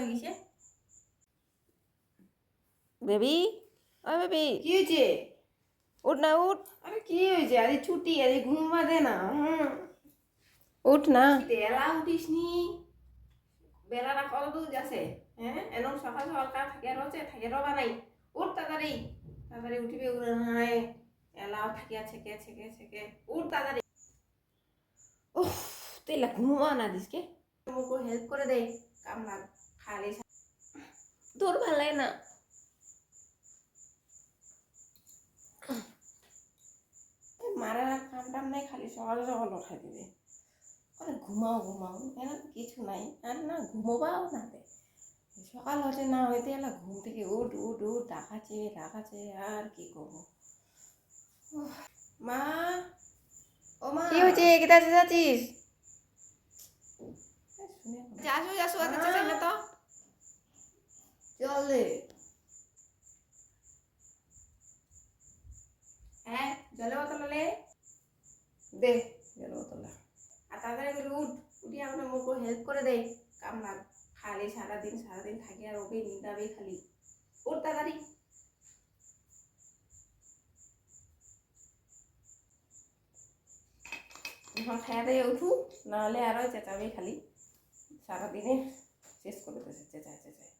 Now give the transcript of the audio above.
হয়ে গেছে। বেবি, ও বেবি, কি হয়েছে? উঠ না উঠ। আরে কি হয়েছে? আরে ছুটি, আরে ঘুমা দে না। উঠ না। বেলা উঠিস নি, বেলাটা কত দূর যাচ্ছে? হ্যাঁ, এরকম সকাল সকাল কাজ থাকে রয়েছে, থাকে রবা নাই। উঠ তাড়াতাড়ি, তাড়াতাড়ি উঠিবে। উড়ে নাই এলাও থাকিয়া ছেকে ছেকে ছেকে। উঠ তাড়াতাড়ি। উফ, তুই লা ঘুমা না দিসকে। মুখো হেল্প করে দে, কাম না খালি। তোর ভাল লাগে না? মারা কাম টাম নাই, খালি সকাল সকাল উঠাই দিবে। ঘুমাও ঘুমাও, এরকম কিছু নাই। আর না ঘুমোবাও না দে। সকাল হতে না হইতে এলা ঘুম থেকে উঠ উঠ উঠ, ডাকাচ্ছে ডাকাচ্ছে, আর কি করবো। মা, ও মা, কি হয়েছে? কেটা চেঁচাচ্ছিস? যাসু যাসু আগে চেঁচাই না তো। চল দে। হ্যাঁ, জলে বোতল দে, জলে বোতল। আর তাড়াতাড়ি করে উঠ, উঠি আমাকে মুখ হেল্প করে দে, কাম না খালি সারাদিন সারাদিন থাকি আর ওকে নিন্দাবে খালি। উঠ তাড়াতাড়ি। এখন খাইয়া দিয়ে উঠু, নাহলে আরো চেঁচাবে খালি। সারাদিনে শেষ করে দেছে চেঁচায় চেঁচায়।